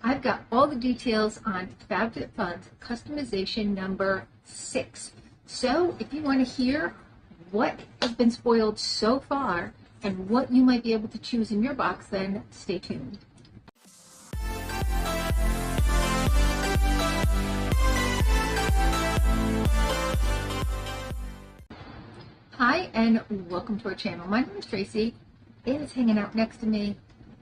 I've got all the details on FabFitFun's customization number 6. So if you want to hear what has been spoiled so far and what you might be able to choose in your box, then stay tuned. Hi and welcome to our channel. My name is Tracy. Anna's hanging out next to me.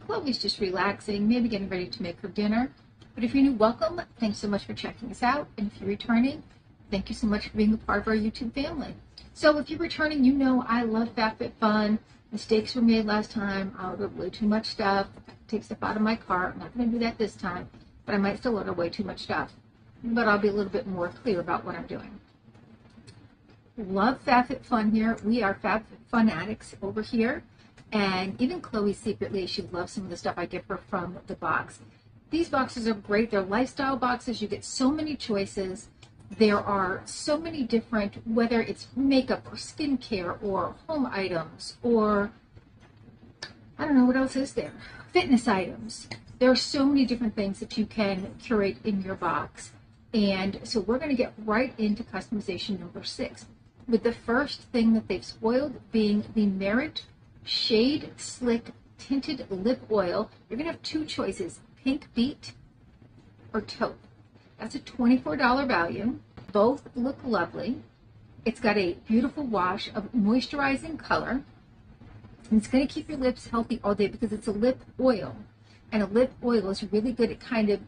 Chloe's just relaxing, maybe getting ready to make her dinner. But if you're new, welcome. Thanks so much for checking us out. And if you're returning, thank you so much for being a part of our YouTube family. So if you're returning, you know I love FabFitFun. Mistakes were made last time. I ordered way too much stuff. Take stuff out of my cart. I'm not going to do that this time, but I might still order way too much stuff. But I'll be a little bit more clear about what I'm doing. Love FabFitFun here. We are FabFitFun addicts over here. And even Chloe secretly, she loves some of the stuff I get her from the box. These boxes are great. They're lifestyle boxes. You get so many choices. There are so many different, whether it's makeup or skincare or home items or, I don't know, what else is there? Fitness items. There are so many different things that you can curate in your box. And so we're going to get right into customization number 6. With the first thing that they've spoiled being the Merit Shade Slick Tinted Lip Oil. You're going to have two choices, Pink Beet or Taupe. That's a $24 value. Both look lovely. It's got a beautiful wash of moisturizing color. And it's going to keep your lips healthy all day because it's a lip oil. And a lip oil is really good at kind of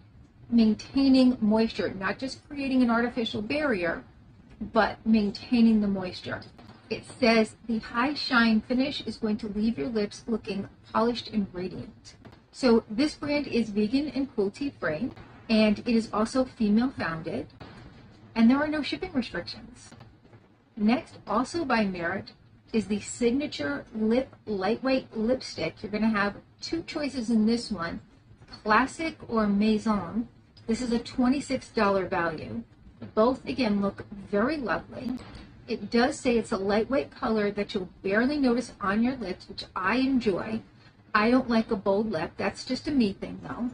maintaining moisture, not just creating an artificial barrier, but maintaining the moisture. It says the high shine finish is going to leave your lips looking polished and radiant. So this brand is vegan and cruelty free, and it is also female founded, and there are no shipping restrictions. Next, also by Merit, is the Signature Lip Lightweight Lipstick. You're going to have two choices in this one, Classic or Maison. This is a $26 value. Both, again, look very lovely. It does say it's a lightweight color that you'll barely notice on your lips, which I enjoy. I don't like a bold lip. That's just a me thing, though.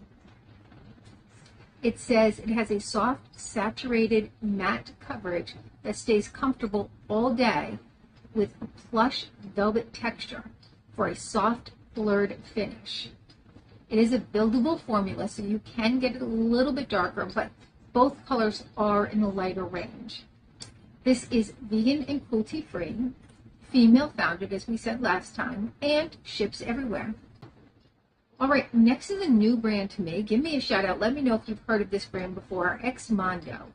It says it has a soft, saturated, matte coverage that stays comfortable all day with a plush velvet texture for a soft, blurred finish. It is a buildable formula, so you can get it a little bit darker, but both colors are in the lighter range. This is vegan and cruelty-free, female founded, as we said last time, and ships everywhere. All right, next is a new brand to me. Give me a shout out. Let me know if you've heard of this brand before, Xmondo.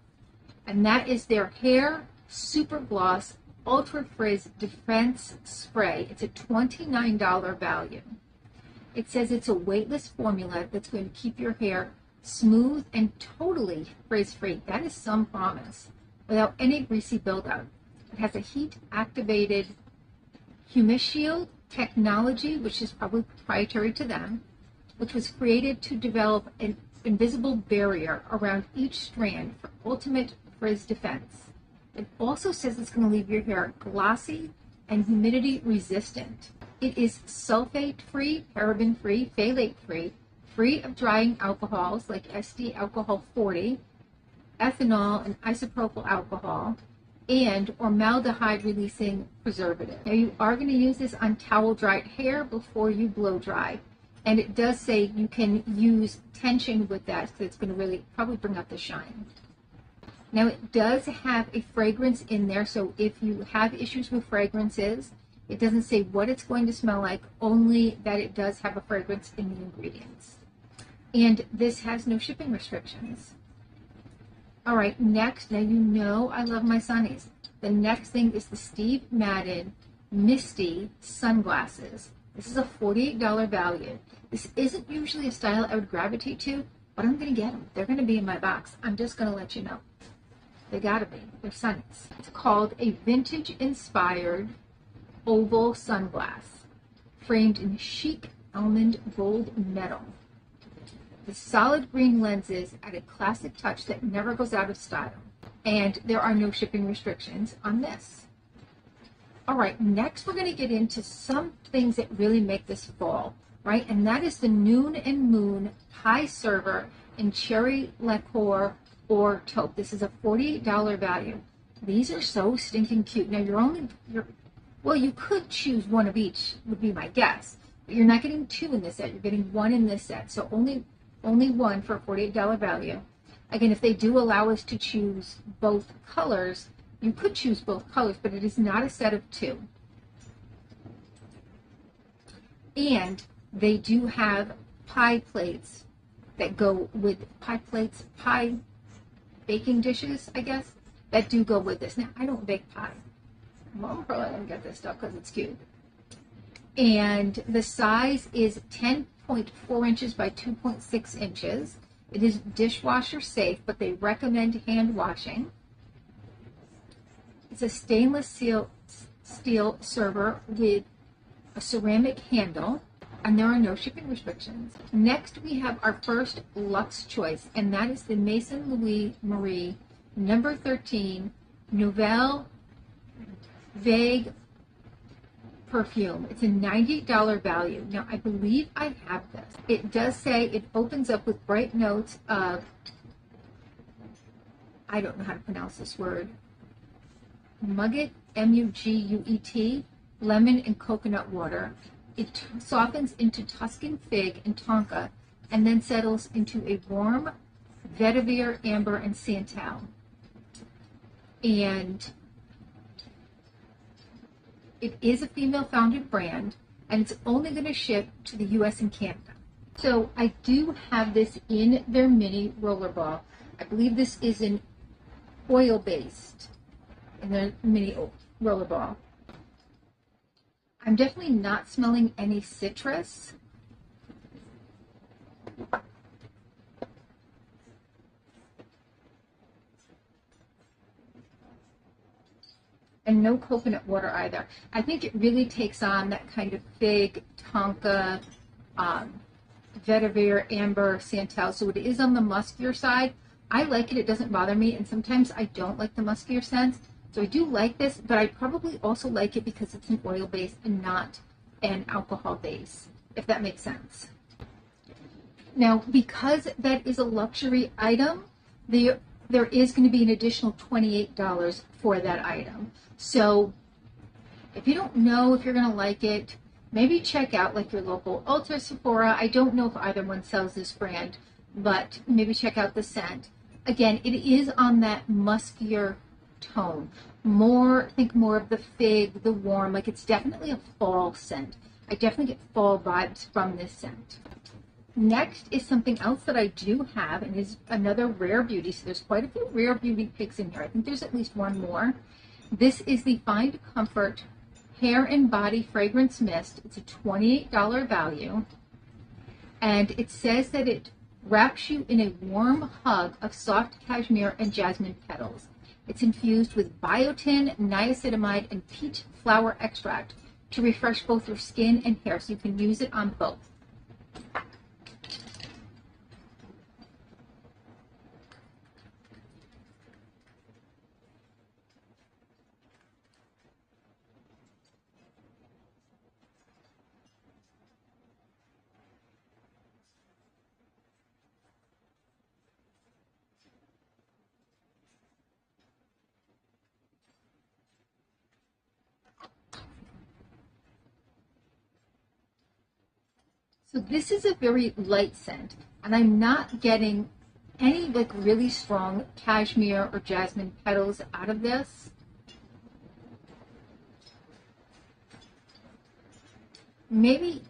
And that is their Hair Super Gloss Ultra Frizz Defense Spray. It's a $29 value. It says it's a weightless formula that's going to keep your hair smooth and totally frizz-free. That is some promise. Without any greasy buildup. It has a heat-activated HumiShield technology, which is probably proprietary to them, which was created to develop an invisible barrier around each strand for ultimate frizz defense. It also says it's going to leave your hair glossy and humidity-resistant. It is sulfate-free, paraben-free, phthalate-free, free of drying alcohols like SD alcohol 40, ethanol and isopropyl alcohol, and formaldehyde releasing preservative. Now you are going to use this on towel dried hair before you blow dry. And it does say you can use tension with that, so it's going to really probably bring up the shine. Now it does have a fragrance in there, so if you have issues with fragrances, it doesn't say what it's going to smell like, only that it does have a fragrance in the ingredients. And this has no shipping restrictions. All right, next, now you know I love my sunnies. The next thing is the Steve Madden Misty Sunglasses. This is a $48 value. This isn't usually a style I would gravitate to, but I'm going to get them. They're going to be in my box. I'm just going to let you know. They got to be. They're sunnies. It's called a vintage-inspired oval sunglass, framed in chic almond gold metal. The solid green lenses add a classic touch that never goes out of style. And there are no shipping restrictions on this. All right, next we're going to get into some things that really make this fall. right? And that is the Noon and Moon Pie Server in Cherry Liqueur or Taupe. This is a $48 value. These are so stinking cute. Now well, you could choose one of each, would be my guess. But you're not getting two in this set. You're getting one in this set. So only one for a $48 value. Again, if they do allow us to choose both colors, you could choose both colors, but it is not a set of two. And they do have pie plates that go with pie baking dishes, I guess, that do go with this. Now, I don't bake pie. Mom probably didn't get this stuff because it's cute. And the size is 10.4 inches by 2.6 inches. It is dishwasher safe, but they recommend hand washing. It's a stainless steel server with a ceramic handle, and there are no shipping restrictions. Next, we have our first Luxe choice, and that is the Maison Louis Marie number 13 Nouvelle Vague perfume. It's a $98 value. Now, I believe I have this. It does say it opens up with bright notes of, I don't know how to pronounce this word, Muguet, M-U-G-U-E-T, lemon and coconut water. It softens into Tuscan fig and tonka, and then settles into a warm vetiver, amber, and santal. And it is a female-founded brand, and it's only going to ship to the U.S. and Canada. So I do have this in their mini rollerball. I believe this is an oil-based in their mini rollerball. I'm definitely not smelling any citrus. And no coconut water either. I think it really takes on that kind of fig, tonka, vetiver, amber, santal. So it is on the muskier side. I like it. It doesn't bother me. And sometimes I don't like the muskier scents. So I do like this, but I probably also like it because it's an oil base and not an alcohol base, if that makes sense. Now, because that is a luxury item, there is going to be an additional $28 for that item. So if you don't know if you're going to like it, maybe check out like your local Ulta, Sephora. I don't know if either one sells this brand, but maybe check out the scent. Again, it is on that muskier tone. Think more of the fig, the warm, like it's definitely a fall scent. I definitely get fall vibes from this scent. Next is something else that I do have, and is another Rare Beauty. So there's quite a few Rare Beauty picks in here. I think there's at least one more. This is the Find Comfort Hair and Body Fragrance Mist. It's a $28 value. And it says that it wraps you in a warm hug of soft cashmere and jasmine petals. It's infused with biotin, niacinamide, and peach flower extract to refresh both your skin and hair, so you can use it on both. So this is a very light scent, and I'm not getting any like really strong cashmere or jasmine petals out of this. Maybe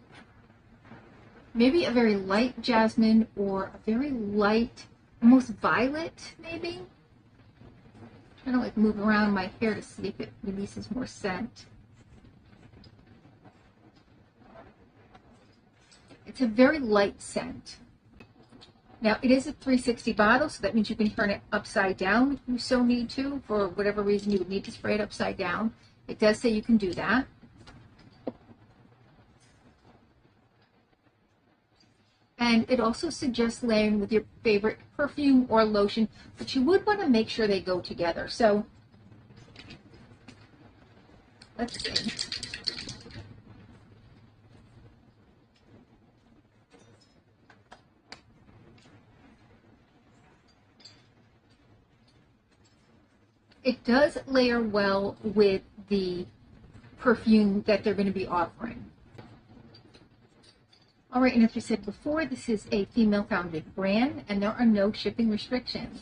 a very light jasmine or a very light, almost violet, maybe. I'm trying to like move around my hair to see if it releases more scent. It's a very light scent. Now, it is a 360 bottle, so that means you can turn it upside down if you so need to. For whatever reason you would need to spray it upside down. It does say you can do that. And it also suggests layering with your favorite perfume or lotion, but you would want to make sure they go together. So, let's see. it does layer well with the perfume that they're going to be offering. All right, and as we said before, this is a female-founded brand, and there are no shipping restrictions.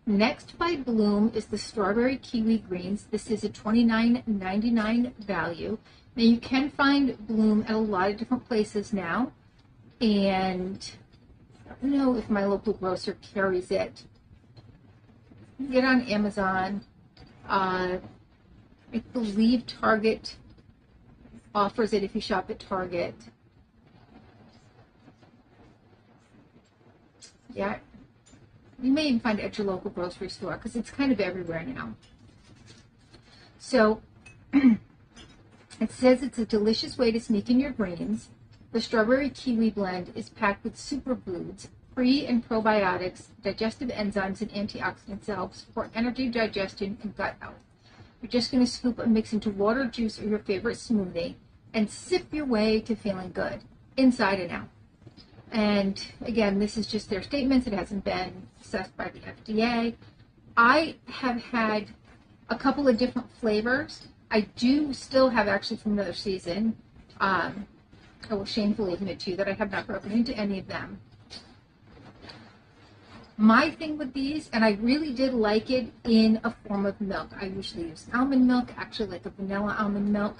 Next by Bloom is the Strawberry Kiwi Greens. This is a $29.99 value. Now, you can find Bloom at a lot of different places now, and I don't know if my local grocer carries it. You can get it on Amazon. I believe Target offers it if you shop at Target. Yeah, you may even find it at your local grocery store because it's kind of everywhere now. So it says it's a delicious way to sneak in your greens. The strawberry kiwi blend is packed with superfoods, pre and probiotics, digestive enzymes, and antioxidants that help support energy, digestion, and gut health. You're just going to scoop a mix into water, juice, or your favorite smoothie and sip your way to feeling good, inside and out. And again, this is just their statements. It hasn't been assessed by the FDA. I have had a couple of different flavors. I do still have, actually from another season, I will shamefully admit to you that I have not broken into any of them. My thing with these, and I really did like it in a form of milk. I usually use almond milk, actually like a vanilla almond milk,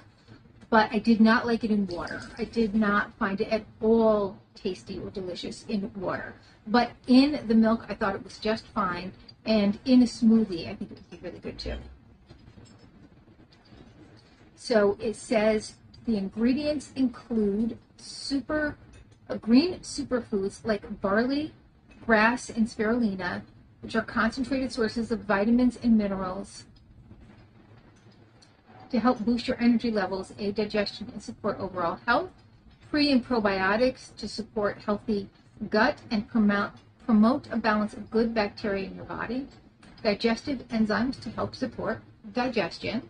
but I did not like it in water. I did not find it at all tasty or delicious in water. But in the milk, I thought it was just fine. And in a smoothie, I think it would be really good too. So it says the ingredients include green superfoods like barley, grass, and spirulina, which are concentrated sources of vitamins and minerals to help boost your energy levels, aid digestion, and support overall health. Pre and probiotics to support healthy gut and promote a balance of good bacteria in your body. Digestive enzymes to help support digestion,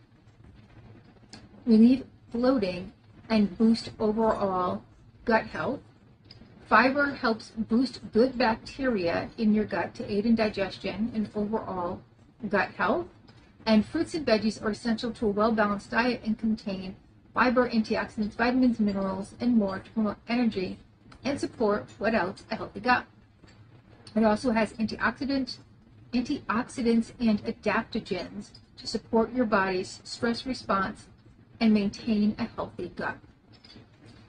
relieve bloating, and boost overall gut health. Fiber helps boost good bacteria in your gut to aid in digestion and overall gut health. And fruits and veggies are essential to a well-balanced diet and contain fiber, antioxidants, vitamins, minerals, and more to promote energy and support, what else? A healthy gut. It also has antioxidants and adaptogens to support your body's stress response and maintain a healthy gut.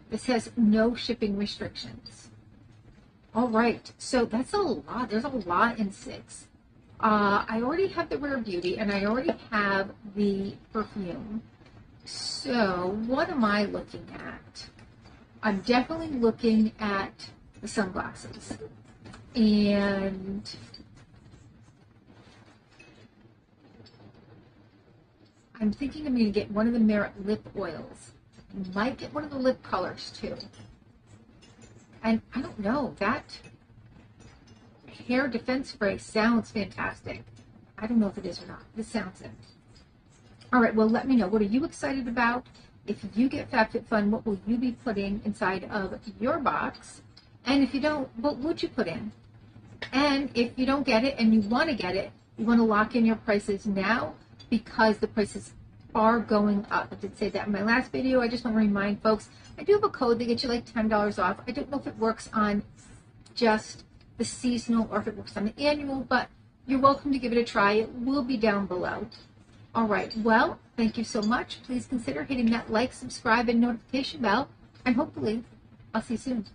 This has no shipping restrictions. All right, so that's a lot. There's a lot in 6. I already have the Rare Beauty, and I already have the perfume. So what am I looking at? I'm definitely looking at the sunglasses. And I'm thinking I'm going to get one of the Merit lip oils. I might get one of the lip colors too. And I don't know, that hair defense spray sounds fantastic. I don't know if it is or not. This sounds it. All right, well, let me know. What are you excited about? If you get FabFitFun, what will you be putting inside of your box? And if you don't, what would you put in? And if you don't get it and you want to get it, you want to lock in your prices now because the prices are going up. I did say that in my last video. I just want to remind folks, I do have a code that gets you like $10 off. I don't know if it works on just the seasonal or if it works on the annual, but you're welcome to give it a try. It will be down below. All right, well, thank you so much. Please consider hitting that like, subscribe, and notification bell, and hopefully I'll see you soon.